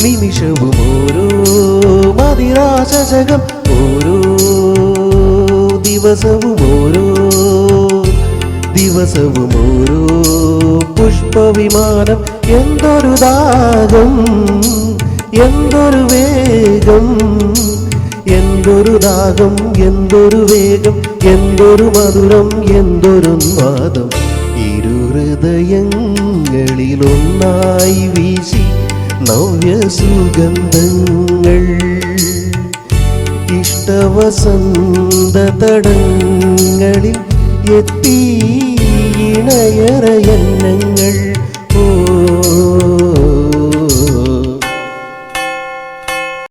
നിമിഷവും ഓരോ മതിരാശകം, ഓരോ ദിവസവും ഓരോ പുഷ്പവിമാനം. എന്തൊരു ദാഹം, എന്തൊരു വേഗം, എന്തൊരു ദാഹം, എന്തൊരു വേഗം, എന്തൊരു മധുരം, എന്തൊരു നാദം. ഇരു ഹൃദയങ്ങളിലൊന്നായി വീശി നവ്യ സുഗന്ധങ്ങൾ. ഇഷ്ടവസന്ത തടങ്ങളിൽ എത്തി ഇണയറയന്നങ്ങൾ.